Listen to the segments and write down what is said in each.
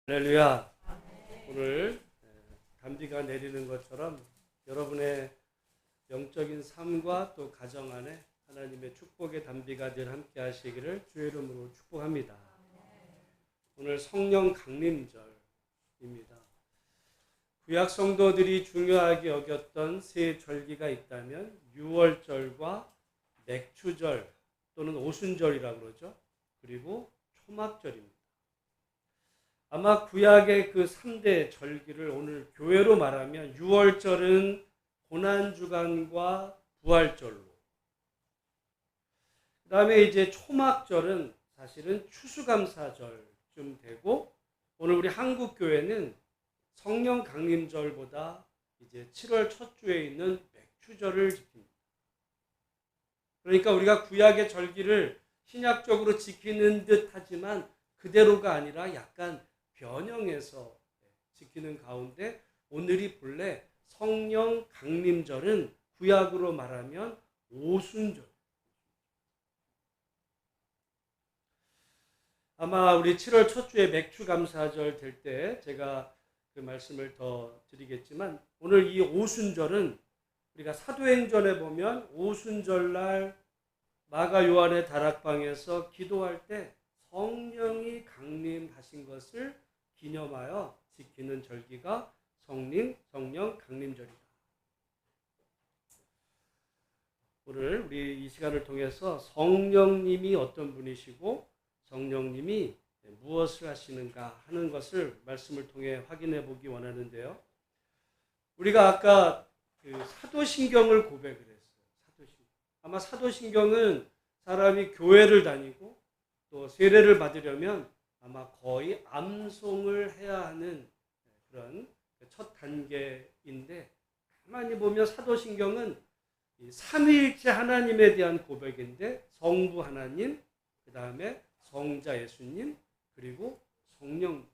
할렐루야. 오늘 단비가 내리는 것처럼 여러분의 영적인 삶과 또 가정 안에 하나님의 축복의 단비가 늘 함께 하시기를 주의 이름으로 축복합니다. 오늘 성령 강림절입니다. 구약 성도들이 중요하게 여겼던 세 절기가 있다면 유월절과 맥추절 또는 오순절이라고 그러죠. 그리고 초막절입니다. 아마 구약의 그 3대 절기를 오늘 교회로 말하면 유월절은 고난주간과 부활절로, 그 다음에 이제 초막절은 사실은 추수감사절쯤 되고, 오늘 우리 한국 교회는 성령 강림절보다 이제 7월 첫 주에 있는 맥추절을 지킵니다. 그러니까 우리가 구약의 절기를 신약적으로 지키는 듯 하지만 그대로가 아니라 약간 변형해서 지키는 가운데 오늘이 본래 성령 강림절은 구약으로 말하면 오순절. 아마 우리 7월 첫 주에 맥추감사절 될 때 제가 그 말씀을 더 드리겠지만, 오늘 이 오순절은 우리가 사도행전에 보면 오순절날 마가 요한의 다락방에서 기도할 때 성령이 강림하신 것을 기념하여 지키는 절기가 성령 강림절이다. 오늘 우리 이 시간을 통해서 성령님이 어떤 분이시고 성령님이 무엇을 하시는가 하는 것을 말씀을 통해 확인해 보기 원하는데요. 우리가 아까 그 사도신경을 고백을 했어요. 사도신경. 아마 사도신경은 사람이 교회를 다니고 또 세례를 받으려면 아마 거의 암송을 해야 하는 그런 첫 단계인데, 가만히 보면 사도신경은 삼위일체 하나님에 대한 고백인데, 성부 하나님, 그 다음에 성자 예수님, 그리고 성령.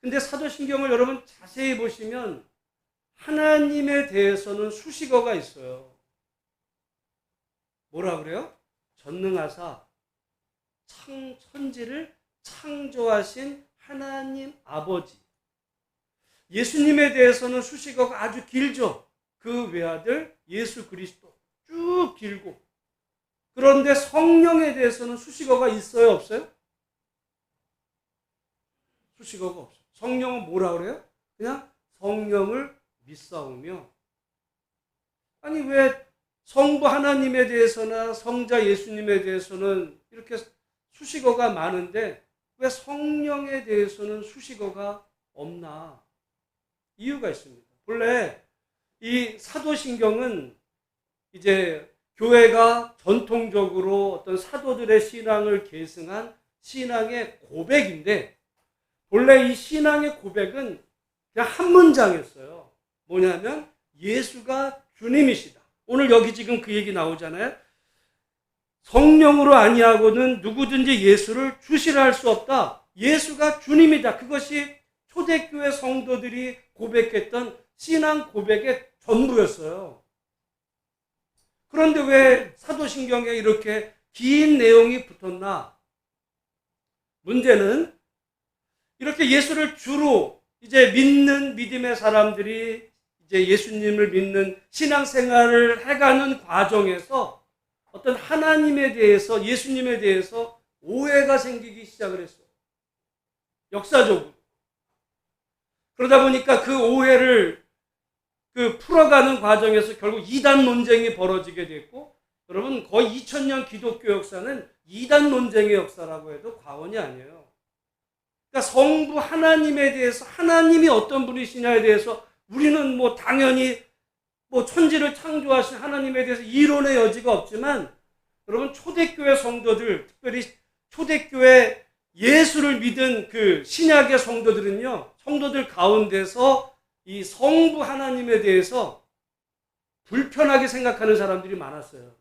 근데 사도신경을 여러분 자세히 보시면 하나님에 대해서는 수식어가 있어요. 뭐라 그래요? 전능하사 천지를 창조하신 하나님 아버지. 예수님에 대해서는 수식어가 아주 길죠. 그 외아들 예수 그리스도 쭉 길고. 그런데 성령에 대해서는 수식어가 있어요, 없어요? 수식어가 없어요. 성령은 뭐라 그래요? 그냥 성령을 믿사오며. 아니 왜 성부 하나님에 대해서나 성자 예수님에 대해서는 이렇게 수식어가 많은데 왜 성령에 대해서는 수식어가 없나? 이유가 있습니다. 본래 이 사도신경은 이제 교회가 전통적으로 어떤 사도들의 신앙을 계승한 신앙의 고백인데, 본래 이 신앙의 고백은 그냥 한 문장이었어요. 뭐냐면 예수가 주님이시다. 오늘 여기 지금 그 얘기 나오잖아요. 성령으로 아니하고는 누구든지 예수를 주시라 할 수 없다. 예수가 주님이다. 그것이 초대교회 성도들이 고백했던 신앙 고백의 전부였어요. 그런데 왜 사도신경에 이렇게 긴 내용이 붙었나? 문제는 이렇게 예수를 주로 이제 믿는 믿음의 사람들이 이제 예수님을 믿는 신앙생활을 해가는 과정에서 어떤 하나님에 대해서, 예수님에 대해서 오해가 생기기 시작을 했어요. 역사적으로. 그러다 보니까 그 오해를 풀어가는 과정에서 결국 이단 논쟁이 벌어지게 됐고, 여러분 거의 2000년 기독교 역사는 이단 논쟁의 역사라고 해도 과언이 아니에요. 그러니까 성부 하나님에 대해서, 하나님이 어떤 분이시냐에 대해서 우리는 뭐 당연히 뭐 천지를 창조하신 하나님에 대해서 이론의 여지가 없지만, 여러분 초대교회 성도들, 특별히 초대교회 예수를 믿은 그 신약의 성도들은요, 성도들 가운데서 이 성부 하나님에 대해서 불편하게 생각하는 사람들이 많았어요.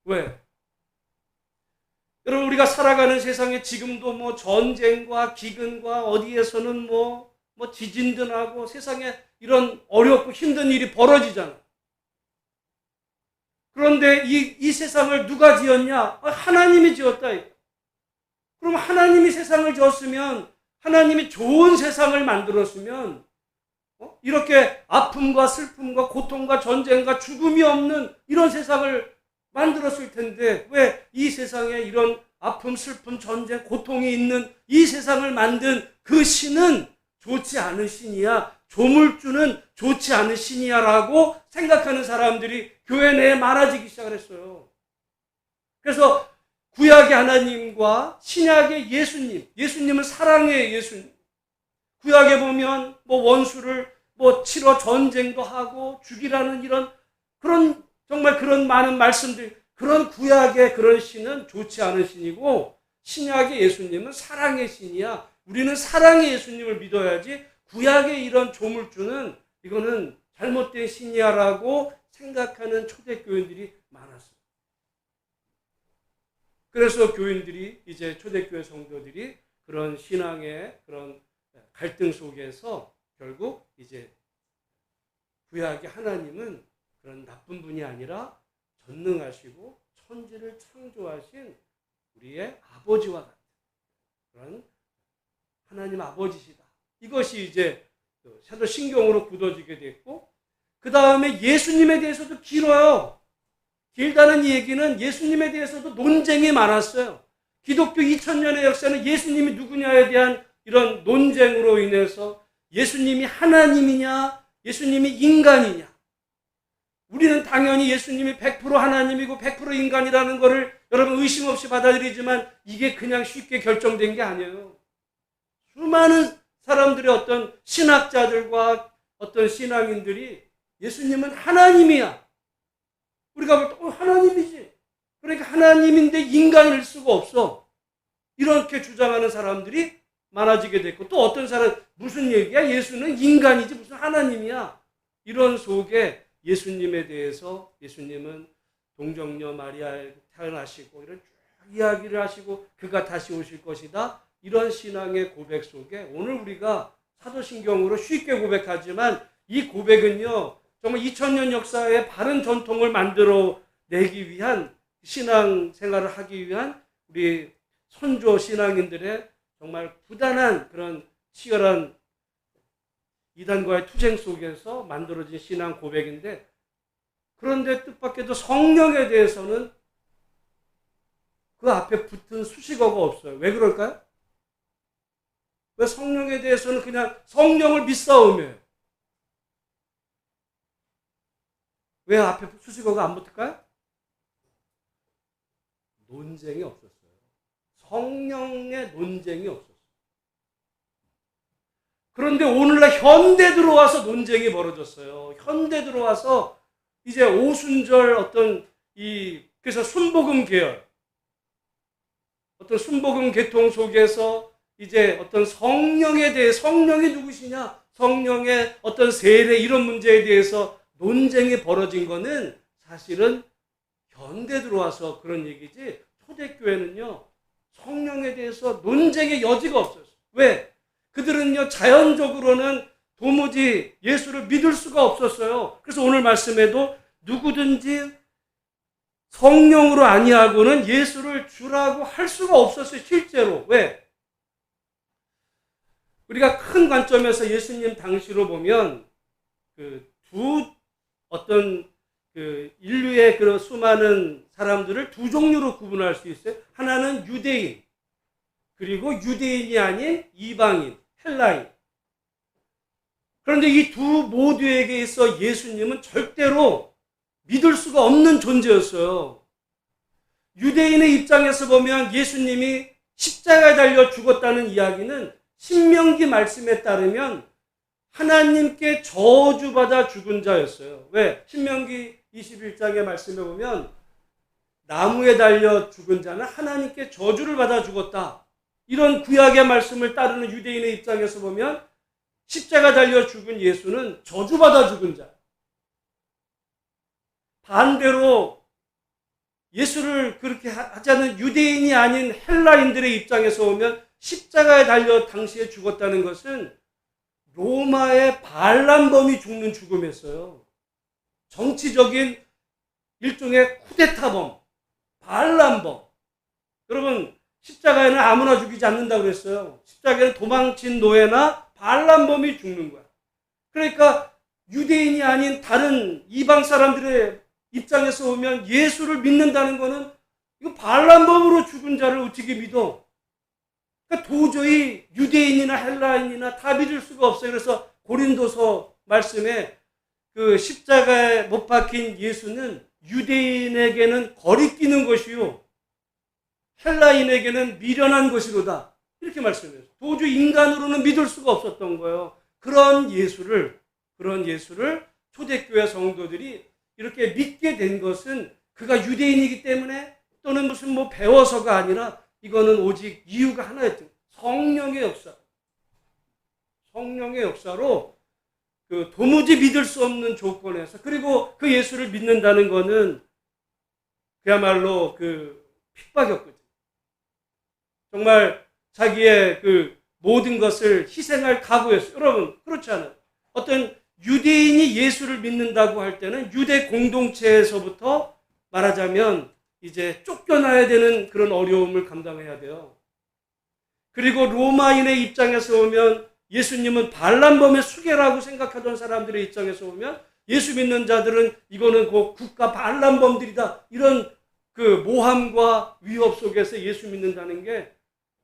왜? 여러분 우리가 살아가는 세상에 지금도 뭐 전쟁과 기근과 어디에서는 뭐 지진도 나고 세상에 이런 어렵고 힘든 일이 벌어지잖아. 그런데 이 세상을 누가 지었냐? 하나님이 지었다. 그럼 하나님이 세상을 지었으면, 하나님이 좋은 세상을 만들었으면 이렇게 아픔과 슬픔과 고통과 전쟁과 죽음이 없는 이런 세상을 만들었을 텐데 왜 이 세상에 이런 아픔, 슬픔, 전쟁, 고통이 있는 이 세상을 만든 그 신은 좋지 않은 신이야, 조물주는 좋지 않은 신이야 라고 생각하는 사람들이 교회 내에 많아지기 시작을 했어요. 그래서 구약의 하나님과 신약의 예수님, 예수님은 사랑의 예수님. 구약에 보면 원수를 치러 전쟁도 하고 죽이라는 이런 정말 그런 많은 말씀들, 그런 구약의 그런 신은 좋지 않은 신이고, 신약의 예수님은 사랑의 신이야. 우리는 사랑의 예수님을 믿어야지 구약의 이런 조물주는 이거는 잘못된 신이야라고 생각하는 초대교인들이 많았어요. 그래서 교인들이, 이제 초대교회 성도들이 그런 신앙의 그런 갈등 속에서 결국 이제 구약의 하나님은 그런 나쁜 분이 아니라 전능하시고 천지를 창조하신 우리의 아버지와 같은 그런 하나님 아버지시다. 이것이 이제 사도신경으로 굳어지게 됐고, 그 다음에 예수님에 대해서도 길어요. 길다는 얘기는 예수님에 대해서도 논쟁이 많았어요. 기독교 2000년의 역사는 예수님이 누구냐에 대한 이런 논쟁으로 인해서 예수님이 하나님이냐, 예수님이 인간이냐. 우리는 당연히 예수님이 100% 하나님이고 100% 인간이라는 것을 여러분 의심 없이 받아들이지만 이게 그냥 쉽게 결정된 게 아니에요. 수많은 사람들의 어떤 신학자들과 어떤 신앙인들이 예수님은 하나님이야, 우리가 볼 때 하나님이지, 그러니까 하나님인데 인간일 수가 없어, 이렇게 주장하는 사람들이 많아지게 됐고, 또 어떤 사람 무슨 얘기야, 예수는 인간이지 무슨 하나님이야, 이런 속에 예수님에 대해서, 예수님은 동정녀 마리아에 태어나시고 이런 쭉 이야기를 하시고 그가 다시 오실 것이다, 이런 신앙의 고백 속에 오늘 우리가 사도신경으로 쉽게 고백하지만 이 고백은요 정말 2000년 역사의 바른 전통을 만들어내기 위한, 신앙 생활을 하기 위한 우리 선조 신앙인들의 정말 부단한 그런 치열한 이단과의 투쟁 속에서 만들어진 신앙 고백인데, 그런데 뜻밖에도 성령에 대해서는 그 앞에 붙은 수식어가 없어요. 왜 그럴까요? 왜 성령에 대해서는 그냥 성령을 믿사오며요? 왜 앞에 수식어가 안 붙을까요? 논쟁이 없었어요. 성령의 논쟁이 없었어요. 그런데 오늘날 현대 들어와서 논쟁이 벌어졌어요. 현대 들어와서 이제 오순절 그래서 순복음 계열, 어떤 순복음 계통 속에서 이제 어떤 성령에 대해, 성령이 누구시냐, 성령의 어떤 세례 이런 문제에 대해서 논쟁이 벌어진 거는 사실은 현대 들어와서 그런 얘기지, 초대교회는요 성령에 대해서 논쟁의 여지가 없었어요. 왜? 그들은요 자연적으로는 도무지 예수를 믿을 수가 없었어요. 그래서 오늘 말씀에도 누구든지 성령으로 아니하고는 예수를 주라고 할 수가 없었어요. 실제로. 왜? 우리가 큰 관점에서 예수님 당시로 보면 인류의 그런 수많은 사람들을 두 종류로 구분할 수 있어요. 하나는 유대인, 그리고 유대인이 아닌 이방인, 헬라인. 그런데 이 두 모두에게 있어 예수님은 절대로 믿을 수가 없는 존재였어요. 유대인의 입장에서 보면 예수님이 십자가에 달려 죽었다는 이야기는 신명기 말씀에 따르면 하나님께 저주받아 죽은 자였어요. 왜? 신명기 21장의 말씀에 보면 나무에 달려 죽은 자는 하나님께 저주를 받아 죽었다, 이런 구약의 말씀을 따르는 유대인의 입장에서 보면 십자가 달려 죽은 예수는 저주받아 죽은 자. 반대로 예수를 그렇게 하자는 유대인이 아닌 헬라인들의 입장에서 보면 십자가에 달려 당시에 죽었다는 것은 로마의 반란범이 죽는 죽음이었어요. 정치적인 일종의 쿠데타범, 반란범. 여러분 십자가에는 아무나 죽이지 않는다고 그랬어요. 십자가에는 도망친 노예나 반란범이 죽는 거야. 그러니까 유대인이 아닌 다른 이방 사람들의 입장에서 보면 예수를 믿는다는 거는 이거 반란범으로 죽은 자를 어떻게 믿어? 그러니까 도저히 유대인이나 헬라인이나 다 믿을 수가 없어요. 그래서 고린도서 말씀에 그 십자가에 못 박힌 예수는 유대인에게는 거리끼는 것이요 헬라인에게는 미련한 것이로다. 이렇게 말씀해요. 도저히 인간으로는 믿을 수가 없었던 거예요. 그런 예수를 초대교회 성도들이 이렇게 믿게 된 것은 그가 유대인이기 때문에 또는 무슨 뭐 배워서가 아니라 이거는 오직 이유가 하나였던 성령의 역사. 성령의 역사로 그 도무지 믿을 수 없는 조건에서 그리고 그 예수를 믿는다는 거는 그야말로 그 핍박이었거든요. 정말 자기의 그 모든 것을 희생할 각오였어요. 여러분 그렇지 않아요? 어떤 유대인이 예수를 믿는다고 할 때는 유대 공동체에서부터 말하자면 이제 쫓겨나야 되는 그런 어려움을 감당해야 돼요. 그리고 로마인의 입장에서 보면 예수님은 반란범의 수괴라고 생각하던 사람들의 입장에서 보면 예수 믿는 자들은 이거는 그 국가 반란범들이다. 이런 그 모함과 위협 속에서 예수 믿는다는 게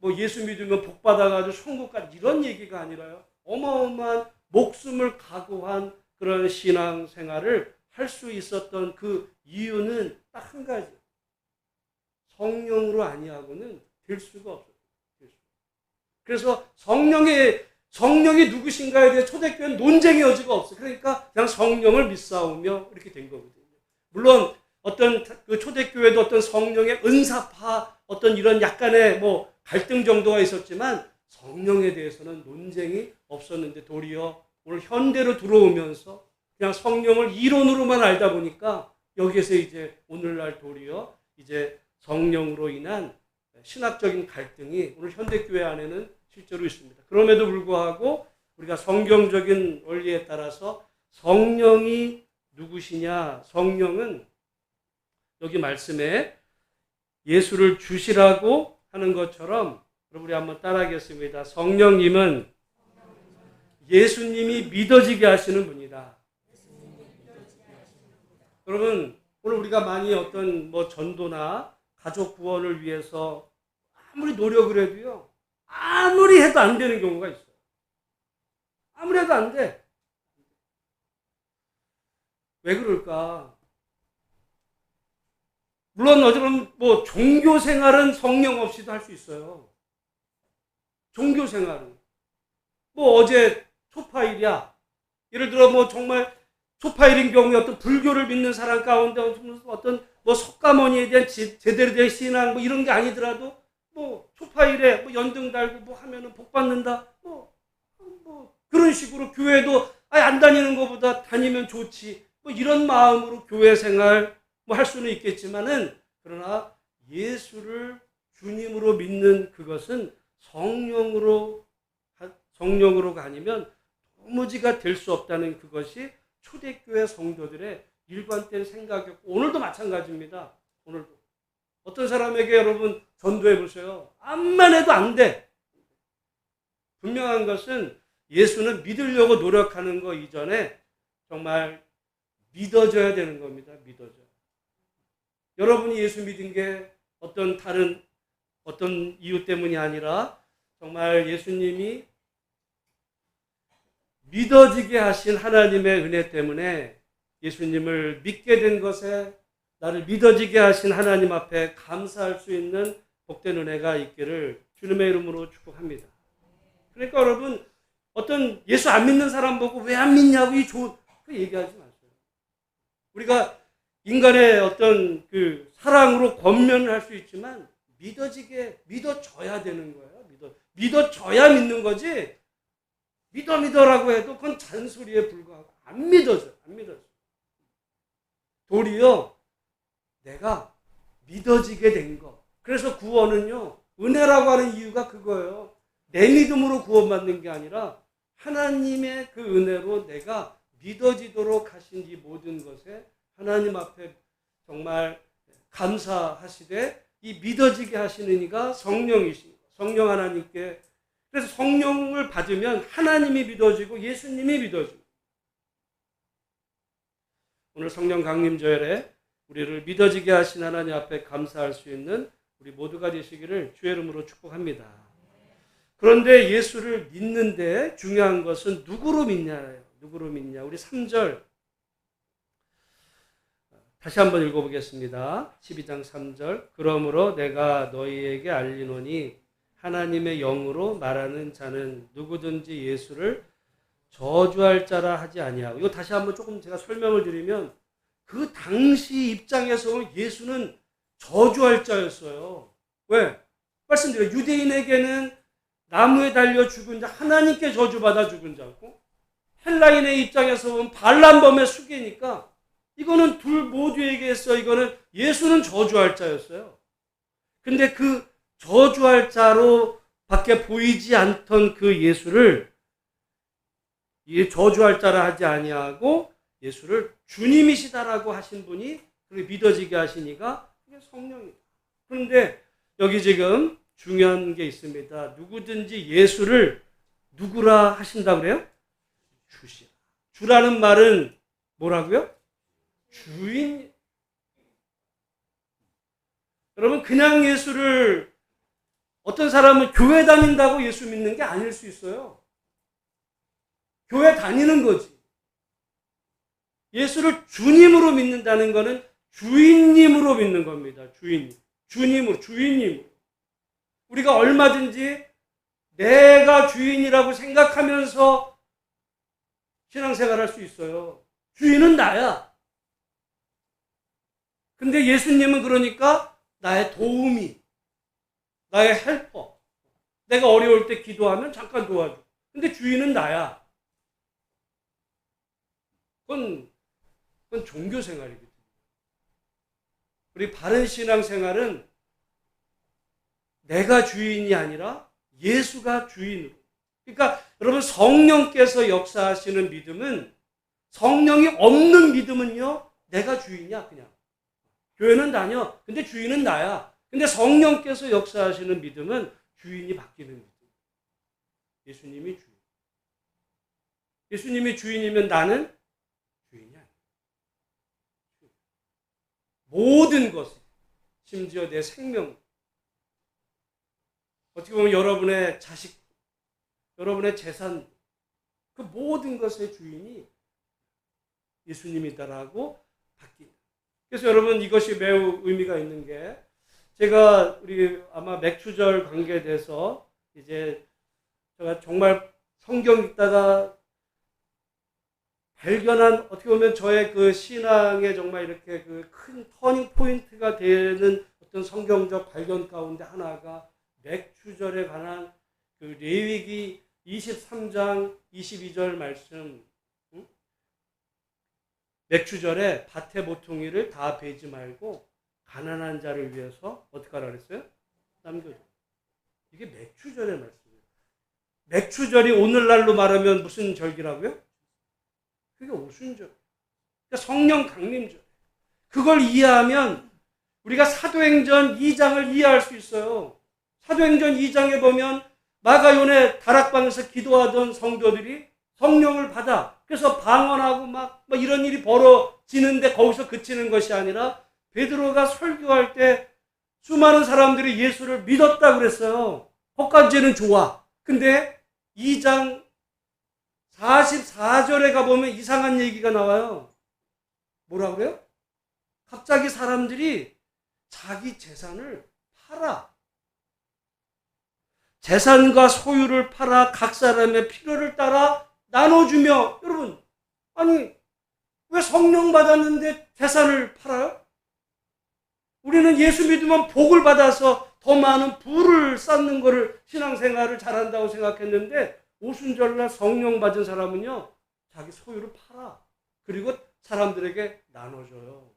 뭐 예수 믿으면 복 받아가지고 천국 가 이런 얘기가 아니라요. 어마어마한 목숨을 각오한 그런 신앙 생활을 할 수 있었던 그 이유는 딱 한 가지. 성령으로 아니하고는 될 수가 없어요. 그래서 성령이 누구신가에 대해 초대교회는 논쟁의 여지가 없어요. 그러니까 그냥 성령을 믿사오며 이렇게 된 거거든요. 물론 어떤 그 초대교회도 어떤 성령의 은사파 어떤 이런 약간의 뭐 갈등 정도가 있었지만 성령에 대해서는 논쟁이 없었는데 도리어 오늘 현대로 들어오면서 그냥 성령을 이론으로만 알다 보니까 여기에서 이제 오늘날 도리어 이제 성령으로 인한 신학적인 갈등이 오늘 현대교회 안에는 실제로 있습니다. 그럼에도 불구하고 우리가 성경적인 원리에 따라서 성령이 누구시냐? 성령은 여기 말씀에 예수를 주시라고 하는 것처럼 여러분 우리 한번 따라하겠습니다. 성령님은 예수님이 믿어지게 하시는 분이다. 여러분 오늘 우리가 많이 어떤 뭐 전도나 가족 구원을 위해서 아무리 노력을 해도요. 아무리 해도 안 되는 경우가 있어요. 아무리 해도 안 돼. 왜 그럴까? 물론 어쩌면 뭐 종교 생활은 성령 없이도 할 수 있어요. 종교 생활은. 뭐 어제 초파일이야. 예를 들어 뭐 정말 초파일인 경우에 어떤 불교를 믿는 사람 가운데 어떤 뭐 석가모니에 대한 제대로 된 신앙 뭐 이런 게 아니더라도 뭐 초파일에 뭐 연등 달고 뭐 하면은 복 받는다. 뭐 그런 식으로 교회도 안 다니는 것보다 다니면 좋지. 뭐 이런 마음으로 교회 생활 뭐 할 수는 있겠지만은 그러나 예수를 주님으로 믿는 그것은 성령으로가 아니면 도무지가 될 수 없다는 그것이 초대교회 성도들의 일관된 생각이었고 오늘도 마찬가지입니다. 오늘도 어떤 사람에게 여러분 전도해 보세요. 암만 해도 안 돼. 분명한 것은 예수는 믿으려고 노력하는 거 이전에 정말 믿어져야 되는 겁니다. 믿어져. 여러분이 예수 믿은 게 어떤 다른 어떤 이유 때문이 아니라 정말 예수님이 믿어지게 하신 하나님의 은혜 때문에 예수님을 믿게 된 것에 나를 믿어지게 하신 하나님 앞에 감사할 수 있는 복된 은혜가 있기를 주님의 이름으로 축복합니다. 그러니까 여러분 어떤 예수 안 믿는 사람 보고 왜 안 믿냐고 그 얘기하지 마세요. 우리가 인간의 어떤 그 사랑으로 권면을 할 수 있지만 믿어져야 되는 거예요. 믿어져야 믿는 거지. 믿어라고 해도 그건 잔소리에 불과하고 안 믿어져. 도리어 내가 믿어지게 된 거. 그래서 구원은요. 은혜라고 하는 이유가 그거예요. 내 믿음으로 구원받는 게 아니라 하나님의 그 은혜로 내가 믿어지도록 하신 이 모든 것에 하나님 앞에 정말 감사하시되 이 믿어지게 하시는 이가 성령이십니다. 성령 하나님께. 그래서 성령을 받으면 하나님이 믿어지고 예수님이 믿어집니다. 오늘 성령 강림절에 우리를 믿어지게 하신 하나님 앞에 감사할 수 있는 우리 모두가 되시기를 주의 이름으로 축복합니다. 그런데 예수를 믿는데 중요한 것은 누구로 믿냐예요. 누구로 믿냐. 우리 3절 다시 한번 읽어보겠습니다. 12장 3절. 그러므로 내가 너희에게 알리노니 하나님의 영으로 말하는 자는 누구든지 예수를 저주할 자라 하지 아니하고. 이거 다시 한번 조금 제가 설명을 드리면 그 당시 입장에서 예수는 저주할 자였어요. 왜? 말씀드려요. 유대인에게는 나무에 달려 죽은 자, 하나님께 저주받아 죽은 자고, 헬라인의 입장에서 보면 발람범의 수괴니까 이거는 둘 모두에게서 이거는 예수는 저주할 자였어요. 근데 그 저주할 자로 밖에 보이지 않던 그 예수를 저주할 자라 하지 아니하고 예수를 주님이시다라고 하신 분이 그렇게 믿어지게 하시니까 그게 성령이다. 그런데 여기 지금 중요한 게 있습니다. 누구든지 예수를 누구라 하신다 그래요? 주시라. 주라는 말은 뭐라고요? 주인. 여러분 그냥 예수를 어떤 사람은 교회 다닌다고 예수 믿는 게 아닐 수 있어요. 교회 다니는 거지. 예수를 주님으로 믿는다는 것은 주인님으로 믿는 겁니다. 주인님. 주님으로, 주인님으로. 우리가 얼마든지 내가 주인이라고 생각하면서 신앙생활 할 수 있어요. 주인은 나야. 근데 예수님은 그러니까 나의 도우미, 나의 헬퍼. 내가 어려울 때 기도하면 잠깐 도와줘. 근데 주인은 나야. 그건 종교생활이거든요. 우리 바른 신앙생활은 내가 주인이 아니라 예수가 주인으로. 그러니까 여러분 성령께서 역사하시는 믿음은, 성령이 없는 믿음은요, 내가 주인이야 그냥. 교회는 다녀. 근데 주인은 나야. 근데 성령께서 역사하시는 믿음은 주인이 바뀌는 믿음. 예수님이 주인. 예수님이 주인이면 나는 주인이 아니야. 모든 것을, 심지어 내 생명, 어떻게 보면 여러분의 자식, 여러분의 재산, 그 모든 것의 주인이 예수님이다라고 바뀐다. 그래서 여러분 이것이 매우 의미가 있는 게, 제가 우리 아마 맥추절 관계돼서 이제 제가 정말 성경 읽다가 발견한, 어떻게 보면 저의 그 신앙에 정말 이렇게 그 큰 터닝 포인트가 되는 어떤 성경적 발견 가운데 하나가 맥추절에 관한 그 레위기 23장 22절 말씀. 맥추절에 밭의 모퉁이를 다 베지 말고 가난한 자를 위해서 어떻게 하라 그랬어요? 남겨줘. 이게 맥추절의 말씀이에요. 맥추절이 오늘날로 말하면 무슨 절기라고요? 그게 오순절. 그러니까 성령 강림절. 그걸 이해하면 우리가 사도행전 2장을 이해할 수 있어요. 사도행전 2장에 보면 마가요네 다락방에서 기도하던 성도들이 성령을 받아. 그래서 방언하고 막 이런 일이 벌어지는데 거기서 그치는 것이 아니라 베드로가 설교할 때 수많은 사람들이 예수를 믿었다 그랬어요. 거기까지는 좋아. 근데 2장 44절에 가보면 이상한 얘기가 나와요. 뭐라 그래요? 갑자기 사람들이 자기 재산을 팔아. 재산과 소유를 팔아 각 사람의 필요를 따라 나눠주며, 여러분, 아니 왜 성령 받았는데 재산을 팔아요? 우리는 예수 믿으면 복을 받아서 더 많은 부를 쌓는 거를, 신앙생활을 잘한다고 생각했는데 오순절날 성령 받은 사람은요, 자기 소유를 팔아. 그리고 사람들에게 나눠줘요.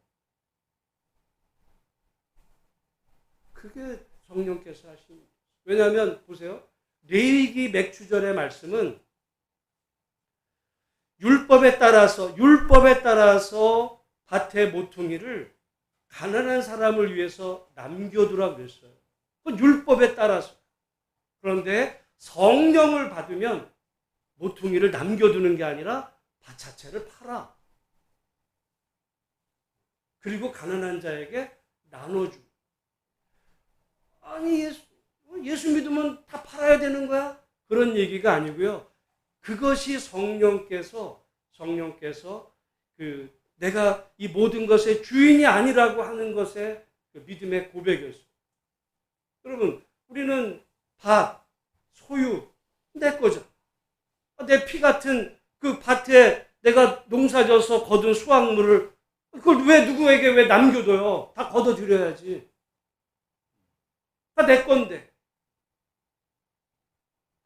그게 성령께서 하신 거예요. 왜냐하면 보세요. 레위기 맥추절의 말씀은 율법에 따라서 밭의 모퉁이를 가난한 사람을 위해서 남겨두라 그랬어요. 그 율법에 따라서. 그런데 성령을 받으면 모퉁이를 남겨두는 게 아니라 밭 자체를 팔아. 그리고 가난한 자에게 나눠주. 아니 예수 믿으면 다 팔아야 되는 거야? 그런 얘기가 아니고요. 그것이 성령께서 내가 이 모든 것의 주인이 아니라고 하는 것의 그 믿음의 고백이었어요. 여러분, 우리는 밭, 소유, 내 거죠. 내 피 같은 그 밭에 내가 농사져서 거둔 수확물을 그걸 누구에게 왜 남겨둬요? 다 걷어들여야지. 다 내 건데.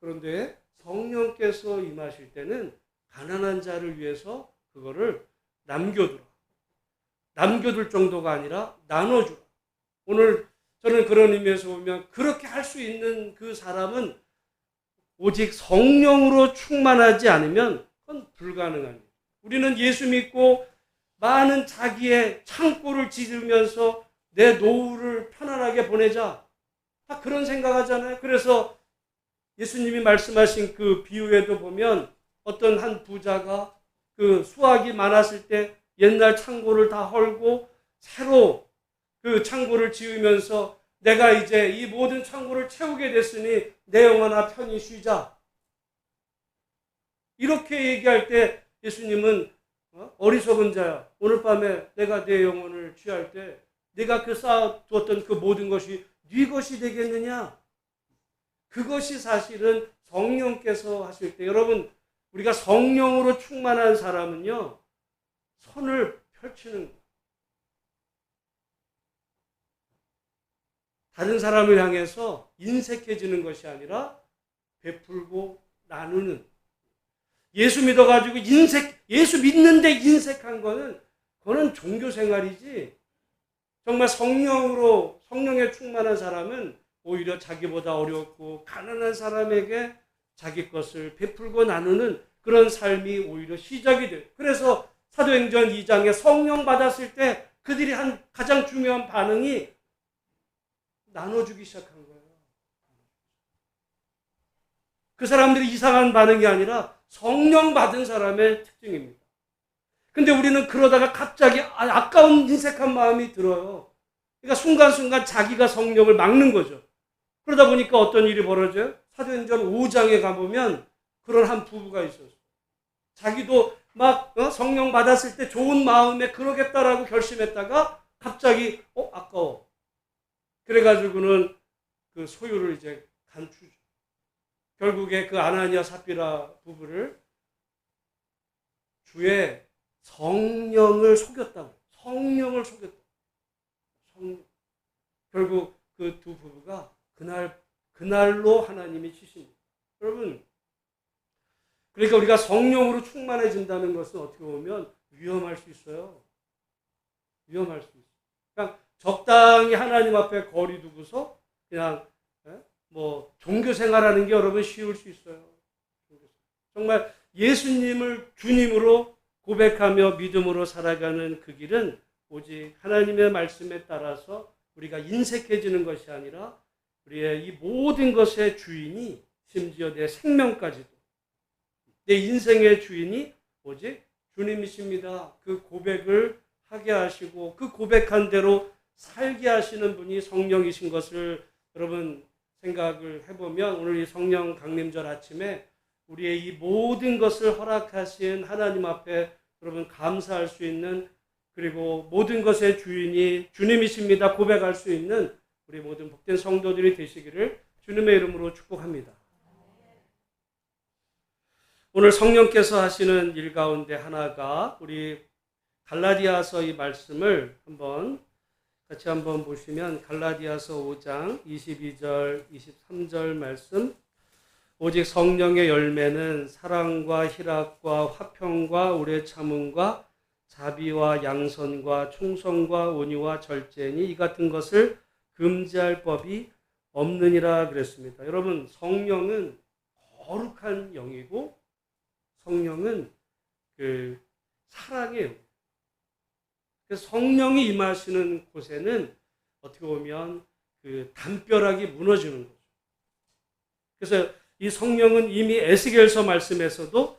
그런데 성령께서 임하실 때는 가난한 자를 위해서 그거를 남겨두라. 남겨둘 정도가 아니라 나눠주라. 오늘 저는 그런 의미에서 보면 그렇게 할 수 있는 그 사람은 오직 성령으로 충만하지 않으면 그건 불가능한 일이에요. 우리는 예수 믿고 많은 자기의 창고를 지으면서 내 노후를 편안하게 보내자. 다 그런 생각하잖아요. 그래서 예수님이 말씀하신 그 비유에도 보면 어떤 한 부자가 그 수확이 많았을 때 옛날 창고를 다 헐고 새로 그 창고를 지으면서 내가 이제 이 모든 창고를 채우게 됐으니 내 영혼아 편히 쉬자. 이렇게 얘기할 때 예수님은 어리석은 자야. 오늘 밤에 내가 내 영혼을 취할 때 네가 그 쌓아두었던 그 모든 것이 네 것이 되겠느냐? 그것이 사실은 성령께서 하실 때 여러분 우리가 성령으로 충만한 사람은요. 손을 펼치는 거예요. 다른 사람을 향해서 인색해지는 것이 아니라 베풀고 나누는. 예수 믿어가지고 예수 믿는데 인색한 거는 그거는 종교 생활이지. 정말 성령에 충만한 사람은 오히려 자기보다 어렵고 가난한 사람에게 자기 것을 베풀고 나누는 그런 삶이 오히려 시작이 돼요. 그래서 사도행전 2장에 성령 받았을 때 그들이 한 가장 중요한 반응이 나눠주기 시작한 거예요. 그 사람들이 이상한 반응이 아니라 성령 받은 사람의 특징입니다. 근데 우리는 그러다가 갑자기 아까운 인색한 마음이 들어요. 그러니까 순간순간 자기가 성령을 막는 거죠. 그러다 보니까 어떤 일이 벌어져요? 사도행전 5장에 가보면 그런 한 부부가 있었어요. 자기도 막 성령 받았을 때 좋은 마음에 그러겠다라고 결심했다가 갑자기 아까워. 그래가지고는 그 소유를 이제 간추죠. 결국에 그 아나니아 삽비라 부부를 주의 성령을 속였다고. 성령을 속였다. 결국 그 두 부부가 그날로 하나님이 치십니다. 여러분, 그러니까 우리가 성령으로 충만해진다는 것은 어떻게 보면 위험할 수 있어요. 위험할 수 있어요. 그냥 적당히 하나님 앞에 거리 두고서 그냥 뭐 종교 생활하는 게 여러분 쉬울 수 있어요. 정말 예수님을 주님으로 고백하며 믿음으로 살아가는 그 길은 오직 하나님의 말씀에 따라서 우리가 인색해지는 것이 아니라 우리의 이 모든 것의 주인이 심지어 내 생명까지도 내 인생의 주인이 오직 주님이십니다. 그 고백을 하게 하시고 그 고백한 대로 살게 하시는 분이 성령이신 것을 여러분 생각을 해보면 오늘 이 성령 강림절 아침에 우리의 이 모든 것을 허락하신 하나님 앞에 여러분 감사할 수 있는 그리고 모든 것의 주인이 주님이십니다 고백할 수 있는 우리 모든 복된 성도들이 되시기를 주님의 이름으로 축복합니다. 오늘 성령께서 하시는 일 가운데 하나가 우리 갈라디아서 이 말씀을 같이 한번 보시면 갈라디아서 5장 22절 23절 말씀 오직 성령의 열매는 사랑과 희락과 화평과 오래 참음과 자비와 양선과 충성과 온유와 절제니 이 같은 것을 금지할 법이 없느니라 그랬습니다. 여러분 성령은 거룩한 영이고 성령은 그 사랑의 영. 그래서 성령이 임하시는 곳에는 어떻게 보면 그 담벼락이 무너지는 거죠. 그래서 이 성령은 이미 에스겔서 말씀에서도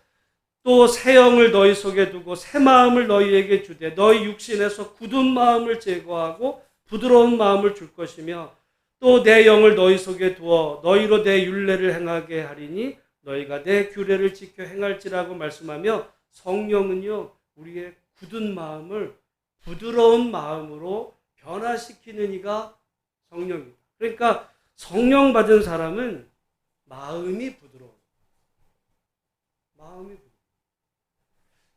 또 새 영을 너희 속에 두고 새 마음을 너희에게 주되 너희 육신에서 굳은 마음을 제거하고 부드러운 마음을 줄 것이며 또 내 영을 너희 속에 두어 너희로 내 율례를 행하게 하리니 너희가 내 규례를 지켜 행할지라고 말씀하며 성령은요 우리의 굳은 마음을 부드러운 마음으로 변화시키는 이가 성령입니다. 그러니까 성령 받은 사람은 마음이 부드러워요. 마음이 부드러워요.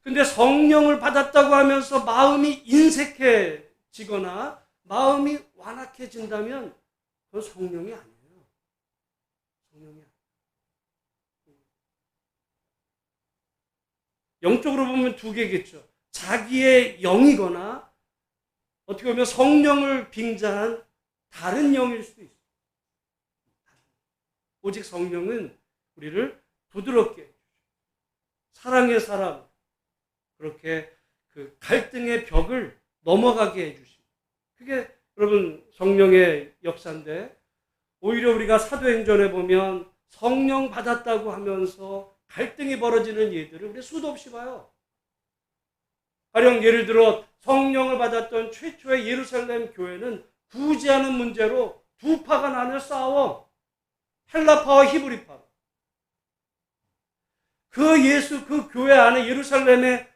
근데 성령을 받았다고 하면서 마음이 인색해지거나 마음이 완악해진다면 그건 성령이 아니에요. 성령이 아니에요. 영적으로 보면 두 개겠죠. 자기의 영이거나 어떻게 보면 성령을 빙자한 다른 영일 수도 있어요. 오직 성령은 우리를 부드럽게 사랑의 사람 그렇게 그 갈등의 벽을 넘어가게 해주십니다. 그게 여러분 성령의 역사인데 오히려 우리가 사도행전에 보면 성령 받았다고 하면서 갈등이 벌어지는 예들을 우리 수도 없이 봐요. 가령 예를 들어 성령을 받았던 최초의 예루살렘 교회는 구제하는 문제로 두 파가 나눠 싸워. 헬라파와 히브리파. 그 교회 안에 예루살렘에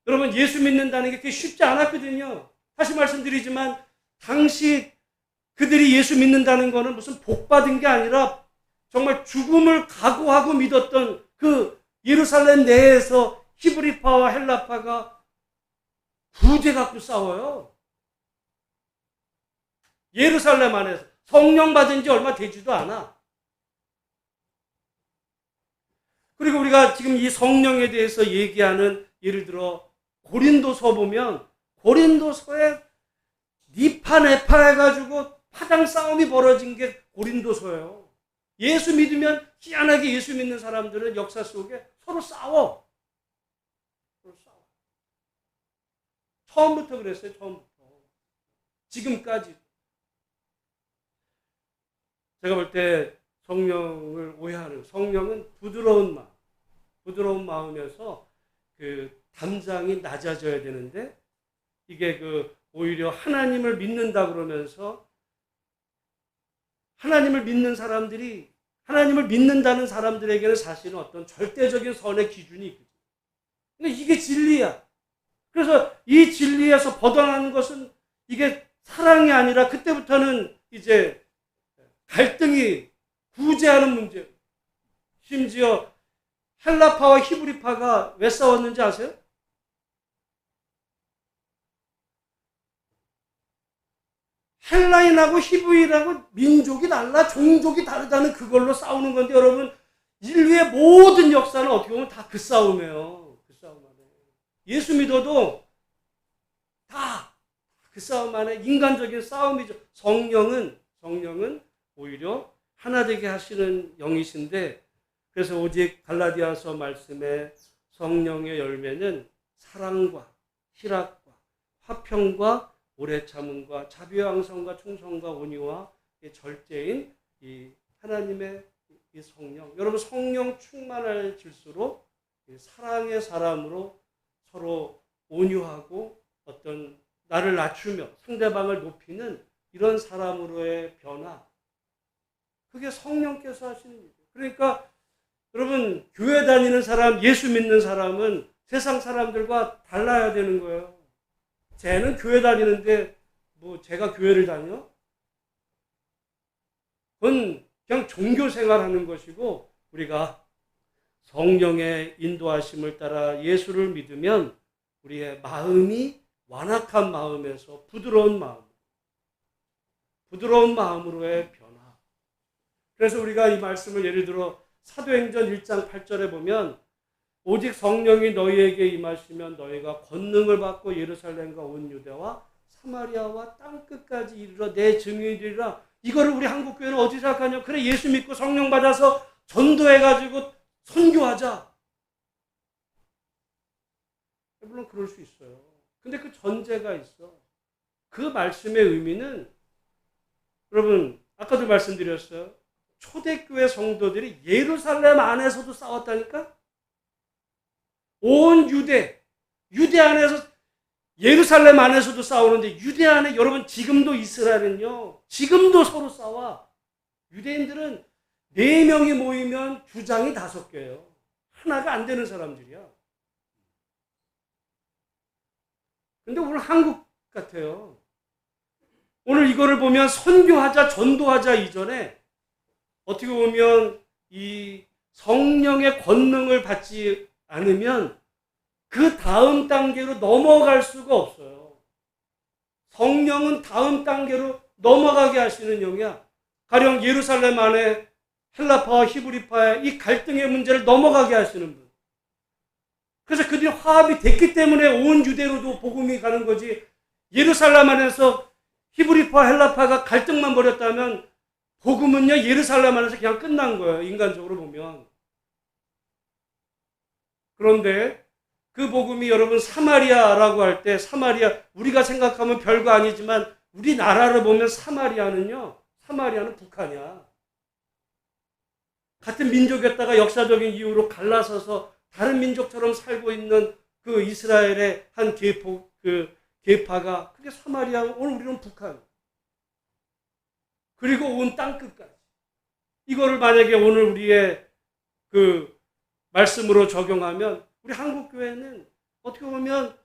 여러분 예수 믿는다는 게 그렇게 쉽지 않았거든요. 다시 말씀드리지만 당시 그들이 예수 믿는다는 것은 무슨 복 받은 게 아니라 정말 죽음을 각오하고 믿었던 그 예루살렘 내에서 히브리파와 헬라파가 구제 갖고 싸워요. 예루살렘 안에서 성령 받은 지 얼마 되지도 않아. 그리고 우리가 지금 이 성령에 대해서 얘기하는 예를 들어 고린도서 보면 고린도서에 니파 네파 해가지고 파당 싸움이 벌어진 게 고린도서예요. 예수 믿으면 희한하게 예수 믿는 사람들은 역사 속에 서로 싸워. 처음부터 그랬어요. 처음부터. 지금까지. 제가 볼 때 성령을 오해하는 성령은 부드러운 마음에서 그 담장이 낮아져야 되는데 이게 오히려 하나님을 믿는다 그러면서 하나님을 믿는다는 사람들에게는 사실은 어떤 절대적인 선의 기준이 있거든요. 근데 이게 진리야. 그래서 이 진리에서 벗어나는 것은 이게 사랑이 아니라 그때부터는 이제 갈등이 구제하는 문제. 심지어 헬라파와 히브리파가 왜 싸웠는지 아세요? 헬라인하고 히브리인하고 민족이 달라 종족이 다르다는 그걸로 싸우는 건데 여러분 인류의 모든 역사는 어떻게 보면 다 그 싸움이에요. 그 싸움 안에. 예수 믿어도 다 그 싸움 안에 인간적인 싸움이죠. 성령은 오히려 하나 되게 하시는 영이신데 그래서 오직 갈라디아서 말씀에 성령의 열매는 사랑과 희락과 화평과 오래 참음과 자비와 양성과 충성과 온유와 절제인 이 하나님의 이 성령. 여러분 성령 충만해질수록 사랑의 사람으로 서로 온유하고 어떤 나를 낮추며 상대방을 높이는 이런 사람으로의 변화. 그게 성령께서 하시는 일이에요. 그러니까 여러분 교회 다니는 사람, 예수 믿는 사람은 세상 사람들과 달라야 되는 거예요. 쟤는 교회 다니는데 뭐 제가 교회를 다녀? 그건 그냥 종교 생활하는 것이고 우리가 성령의 인도하심을 따라 예수를 믿으면 우리의 마음이 완악한 마음에서 부드러운 마음으로의 변화. 그래서 우리가 이 말씀을 예를 들어 사도행전 1장 8절에 보면 오직 성령이 너희에게 임하시면 너희가 권능을 받고 예루살렘과 온 유대와 사마리아와 땅끝까지 이르러 내 증인이 되리라. 이거를 우리 한국교회는 어디 생각하냐? 그래 예수 믿고 성령 받아서 전도해가지고 선교하자. 물론 그럴 수 있어요. 근데 그 전제가 있어. 그 말씀의 의미는 여러분 아까도 말씀드렸어요. 초대교회 성도들이 예루살렘 안에서도 싸웠다니까? 온 유대 안에서 예루살렘 안에서도 싸우는데 유대 안에 여러분 지금도 이스라엘은요. 지금도 서로 싸워. 유대인들은 4명이 모이면 주장이 5개예요. 하나가 안 되는 사람들이야. 근데 오늘 한국 같아요. 오늘 이거를 보면 선교하자, 전도하자 이전에 어떻게 보면 이 성령의 권능을 받지 않으면 그 다음 단계로 넘어갈 수가 없어요. 성령은 다음 단계로 넘어가게 하시는 영이야. 가령 예루살렘 안에 헬라파와 히브리파의 이 갈등의 문제를 넘어가게 하시는 분. 그래서 그들이 화합이 됐기 때문에 온 유대로도 복음이 가는 거지. 예루살렘 안에서 히브리파, 헬라파가 갈등만 벌였다면 복음은요 예루살렘 안에서 그냥 끝난 거예요. 인간적으로 보면. 그런데 그 복음이 여러분 사마리아라고 할 때 사마리아 우리가 생각하면 별거 아니지만 우리나라를 보면 사마리아는 북한이야. 같은 민족이었다가 역사적인 이유로 갈라서서 다른 민족처럼 살고 있는 그 이스라엘의 한 계파가 그게 사마리아, 오늘 우리는 북한. 그리고 온 땅끝까지. 이거를 만약에 오늘 우리의 그 말씀으로 적용하면 우리 한국교회는 어떻게 보면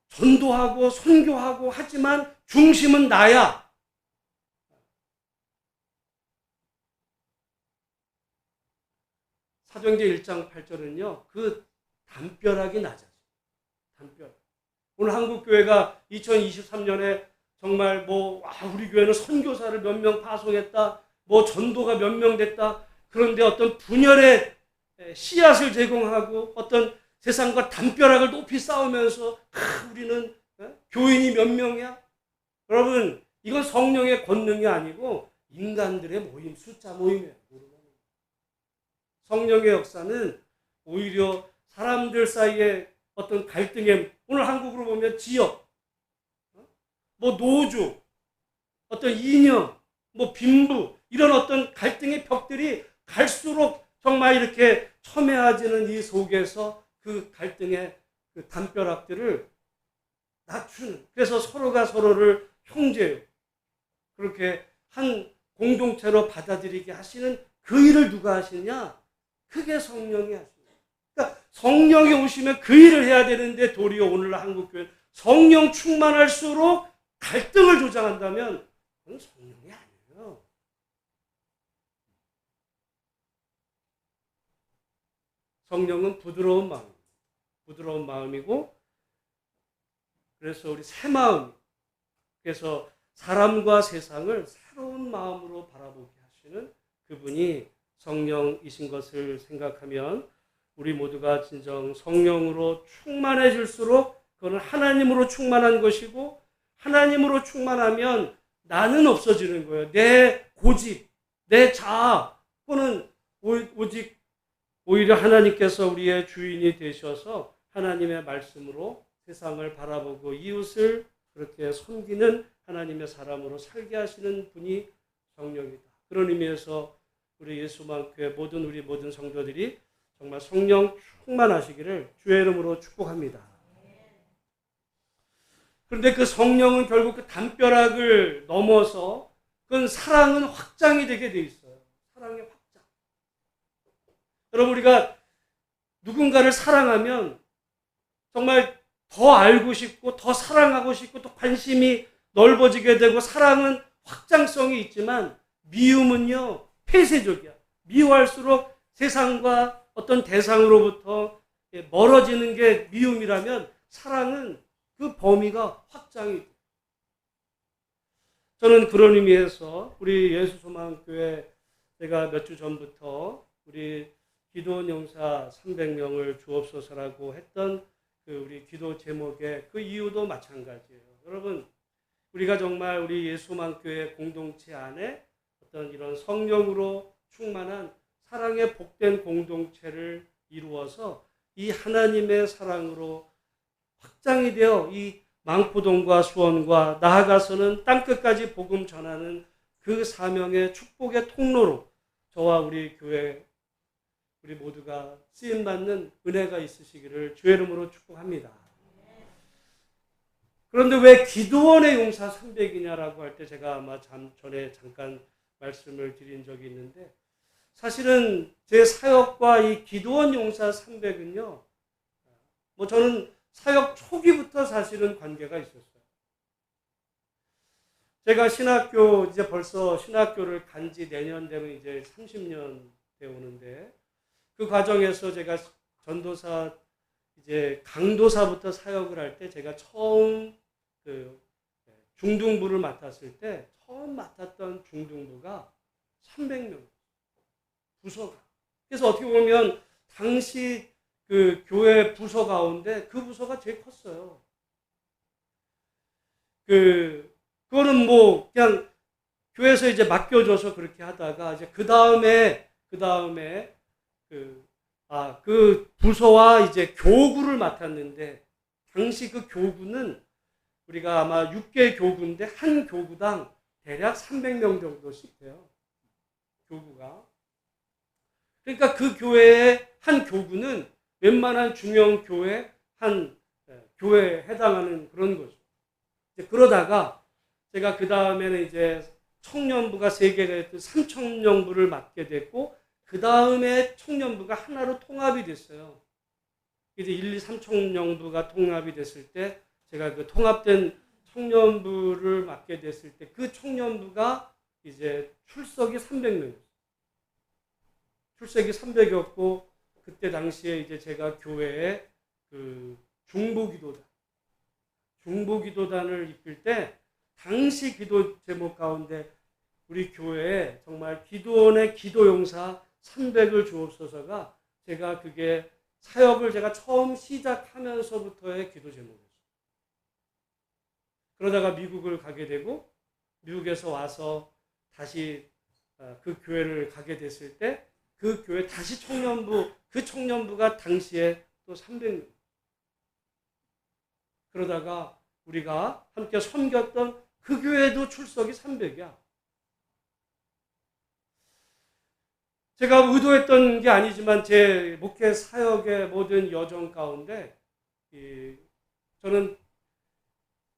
전도하고 선교하고 하지만 중심은 나야. 사도행전 1장 8절은요. 그 담벼락이 낮아져. 담벼락. 오늘 한국교회가 2023년에 정말 우리 교회는 선교사를 몇 명 파송했다. 전도가 몇 명 됐다. 그런데 어떤 분열의 씨앗을 제공하고 어떤 세상과 담벼락을 높이 쌓으면서 우리는 교인이 몇 명이야? 여러분 이건 성령의 권능이 아니고 인간들의 모임, 숫자 모임이에요. 성령의 역사는 오히려 사람들 사이에 어떤 갈등의 오늘 한국으로 보면 지역, 노조, 어떤 이념, 빈부 이런 어떤 갈등의 벽들이 갈수록 정말 이렇게 첨예해지는 이 속에서 그 갈등의 그 담벼락들을 낮추는 그래서 서로가 서로를 형제요 그렇게 한 공동체로 받아들이게 하시는 그 일을 누가 하시냐? 그게 성령이 하십니다. 그러니까 성령이 오시면 그 일을 해야 되는데 도리어 오늘날 한국교회는 성령 충만할수록 갈등을 조장한다면 그건 성령이 아니에요. 성령은 부드러운 마음이고 그래서 우리 새 마음 그래서 사람과 세상을 새로운 마음으로 바라보게 하시는 그분이 성령이신 것을 생각하면 우리 모두가 진정 성령으로 충만해질수록 그건 하나님으로 충만한 것이고 하나님으로 충만하면 나는 없어지는 거예요. 내 고집, 내 자아 또는 오직 오히려 하나님께서 우리의 주인이 되셔서 하나님의 말씀으로 세상을 바라보고 이웃을 그렇게 섬기는 하나님의 사람으로 살게 하시는 분이 성령이다. 그런 의미에서 우리 예수만교회 우리 모든 성도들이 정말 성령 충만하시기를 주의 이름으로 축복합니다. 그런데 그 성령은 결국 그 담벼락을 넘어서 그건 사랑은 확장이 되게 돼 있어요. 사랑의 확장. 여러분 우리가 누군가를 사랑하면 정말 더 알고 싶고 더 사랑하고 싶고 또 관심이 넓어지게 되고 사랑은 확장성이 있지만 미움은요 폐쇄적이야. 미워할수록 세상과 어떤 대상으로부터 멀어지는 게 미움이라면 사랑은 그 범위가 확장이 돼. 저는 그런 의미에서 우리 예수소망교회 제가 몇 주 전부터 우리 기도원 용사 300명을 주옵소서라고 했던 그 우리 기도 제목의 그 이유도 마찬가지예요. 여러분 우리가 정말 우리 예수소망교회 공동체 안에 어떤 이런 성령으로 충만한 사랑의 복된 공동체를 이루어서 이 하나님의 사랑으로 확장이 되어 이 망포동과 수원과 나아가서는 땅끝까지 복음 전하는 그 사명의 축복의 통로로 저와 우리 교회 우리 모두가 쓰임받는 은혜가 있으시기를 주의 이름으로 축복합니다. 그런데 왜 기도원의 용사 300이냐라고 할 때 제가 아마 전에 잠깐 말씀을 드린 적이 있는데 사실은 제 사역과 이 기도원 용사 300은요. 저는 사역 초기부터 사실은 관계가 있었어요. 제가 이제 벌써 신학교를 간 지 내년 되면 이제 30년 되오는데 그 과정에서 제가 전도사 이제 강도사부터 사역을 할 때 제가 처음 그 중등부를 맡았을 때 처음 맡았던 중등부가 300명 부서가. 그래서 어떻게 보면 당시 그 교회 부서 가운데 그 부서가 제일 컸어요. 그거는 그냥 교회에서 이제 맡겨줘서 그렇게 하다가 이제 그 다음에 그 부서와 이제 교구를 맡았는데 당시 그 교구는 우리가 아마 6개 교구인데 한 교구당 대략 300명 정도씩 돼요. 교구가. 그러니까 그 교회의 한 교구는 웬만한 중형 교회 한 교회에 해당하는 그런 거죠. 이제 그러다가 제가 그 다음에는 이제 청년부가 3개가 됐던 3청년부를 맡게 됐고 그 다음에 청년부가 하나로 통합이 됐어요. 이제 1, 2, 3청년부가 통합이 됐을 때 제가 그 통합된 청년부를 맡게 됐을 때 그 청년부가 이제 출석이 300명이었어요. 출석이 300이었고 그때 당시에 이제 제가 교회에 그 중보기도단을 이끌 때 당시 기도 제목 가운데 우리 교회에 정말 기도원의 기도용사 300을 주옵소서가 제가 그게 사역을 제가 처음 시작하면서부터의 기도 제목이었어요. 그러다가 미국을 가게 되고 미국에서 와서 다시 그 교회를 가게 됐을 때 그 교회 다시 그 청년부가 당시에 또 300명. 그러다가 우리가 함께 섬겼던 그 교회도 출석이 300이야. 제가 의도했던 게 아니지만 제 목회 사역의 모든 여정 가운데 저는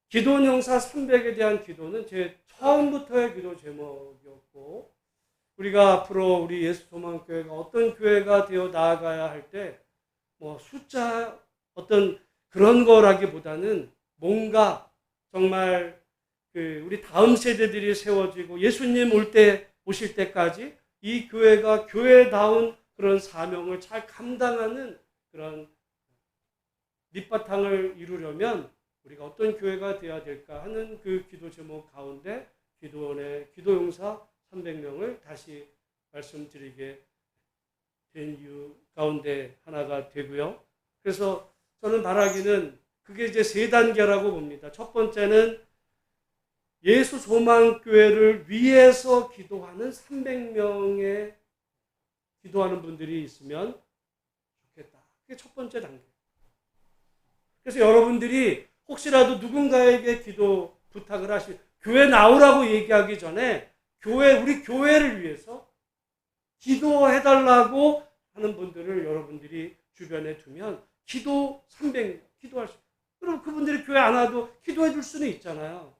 기도원 용사 300에 대한 기도는 제 처음부터의 기도 제목이었고 우리가 앞으로 우리 예수소망교회가 어떤 교회가 되어 나아가야 할 때 숫자 어떤 그런 거라기보다는 뭔가 정말 우리 다음 세대들이 세워지고 예수님 오실 때까지 이 교회가 교회다운 그런 사명을 잘 감당하는 그런 밑바탕을 이루려면 우리가 어떤 교회가 되어야 될까 하는 그 기도 제목 가운데 기도원의 기도용사 300명을 다시 말씀드리게 된 이유 가운데 하나가 되고요. 그래서 저는 바라기는 그게 이제 3단계라고 봅니다. 첫 번째는 예수 소망교회를 위해서 기도하는 300명의 기도하는 분들이 있으면 좋겠다. 그게 첫 번째 단계. 그래서 여러분들이 혹시라도 누군가에게 기도 부탁을 교회 나오라고 얘기하기 전에 우리 교회를 위해서 기도해달라고 하는 분들을 여러분들이 주변에 두면 기도 300명 기도할 수 있어요. 그럼 그분들이 교회 안 와도 기도해 줄 수는 있잖아요.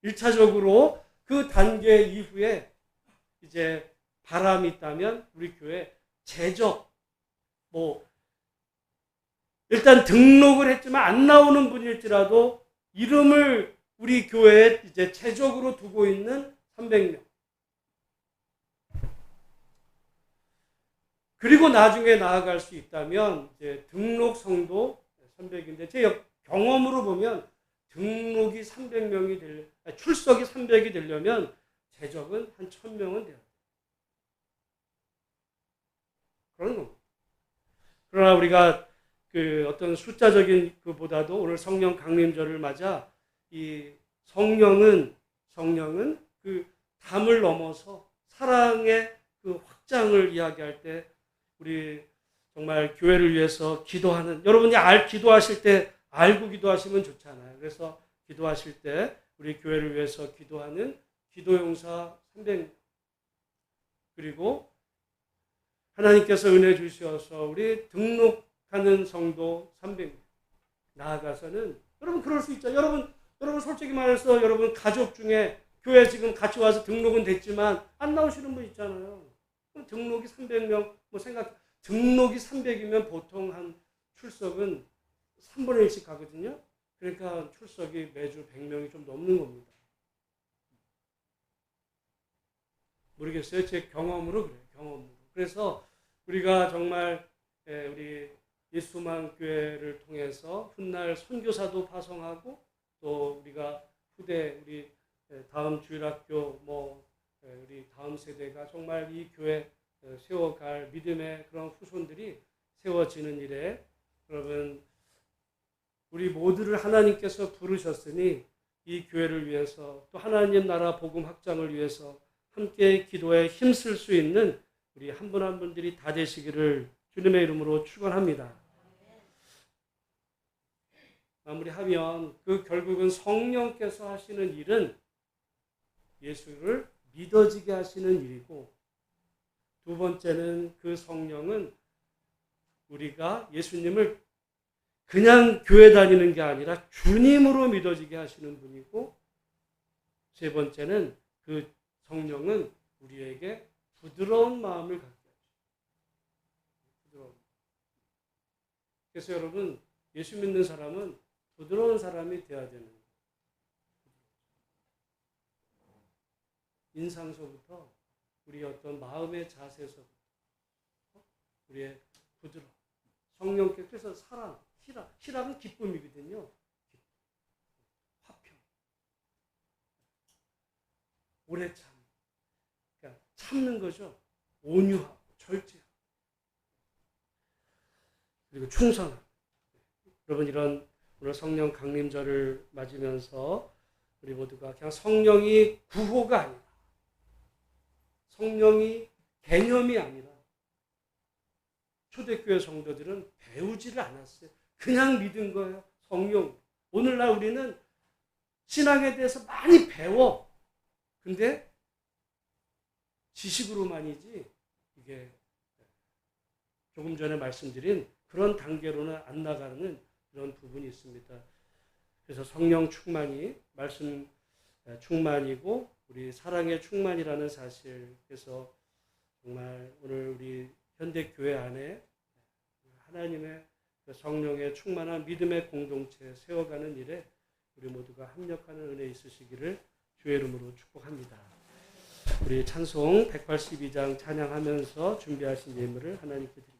1차적으로 그 단계 이후에 이제 바람이 있다면 우리 교회 재적 일단 등록을 했지만 안 나오는 분일지라도 이름을 우리 교회에 이제 최적으로 두고 있는 300명. 그리고 나중에 나아갈 수 있다면 이제 등록 성도 300인데 제 경험으로 보면 등록이 300명이 출석이 300이 되려면 재적은 한 1000명은 돼요. 그런 겁니다. 그러나 우리가 어떤 숫자적인 그보다도 오늘 성령 강림절을 맞아 이 성령은 그 담을 넘어서 사랑의 그 확장을 이야기할 때 우리 정말 교회를 위해서 기도하는 여러분이 기도하실 때 알고 기도하시면 좋잖아요. 그래서 기도하실 때 우리 교회를 위해서 기도하는 기도용사 300명, 그리고 하나님께서 은혜 주셔서 우리 등록하는 성도 300명, 나아가서는 여러분 그럴 수 있죠. 여러분 솔직히 말해서 여러분 가족 중에 교회 지금 같이 와서 등록은 됐지만 안 나오시는 분 있잖아요. 그럼 등록이 300명 등록이 300이면 보통 한 출석은 3분의 1씩 가거든요. 그러니까 출석이 매주 100명이 좀 넘는 겁니다. 모르겠어요. 제 경험으로 그래요. 경험으로. 그래서 우리가 정말 우리 예수만 교회를 통해서 훗날 선교사도 파송하고 또 우리가 후대 우리 다음 주일학교 우리 다음 세대가 정말 이 교회 세워갈 믿음의 그런 후손들이 세워지는 일에 여러분 우리 모두를 하나님께서 부르셨으니 이 교회를 위해서 또 하나님 나라 복음 확장을 위해서 함께 기도에 힘쓸 수 있는 우리 한 분 한 분들이 다 되시기를 주님의 이름으로 축원합니다. 마무리하면 그 결국은 성령께서 하시는 일은 예수를 믿어지게 하시는 일이고, 두 번째는 그 성령은 우리가 예수님을 그냥 교회 다니는 게 아니라 주님으로 믿어지게 하시는 분이고, 세 번째는 그 성령은 우리에게 부드러운 마음을 갖게 하죠. 부드러운. 그래서 여러분 예수 믿는 사람은 부드러운 사람이 되어야 되는 거예요. 인상서부터 우리 어떤 마음의 자세서부터 우리의 부드러움, 성령께 그래서 사랑, 희락은 기쁨이거든요. 화평, 오래 참, 그러니까 참는 거죠. 온유하고 절제하고 그리고 충성하고. 여러분 이런 오늘 성령 강림절을 맞으면서 우리 모두가 그냥 성령이 구호가 아니라, 성령이 개념이 아니라, 초대교회 성도들은 배우지를 않았어요. 그냥 믿은 거예요. 성령. 오늘날 우리는 신앙에 대해서 많이 배워. 근데 지식으로만이지 이게 조금 전에 말씀드린 그런 단계로는 안 나가는 그런 부분이 있습니다. 그래서 성령 충만이 말씀 충만이고 우리 사랑의 충만이라는 사실. 그래서 정말 오늘 우리 현대교회 안에 하나님의 성령의 충만한 믿음의 공동체 세워가는 일에 우리 모두가 합력하는 은혜 있으시기를 주의 이름으로 축복합니다. 우리 찬송 182장 찬양하면서 준비하신 예물을 하나님께 드립니다.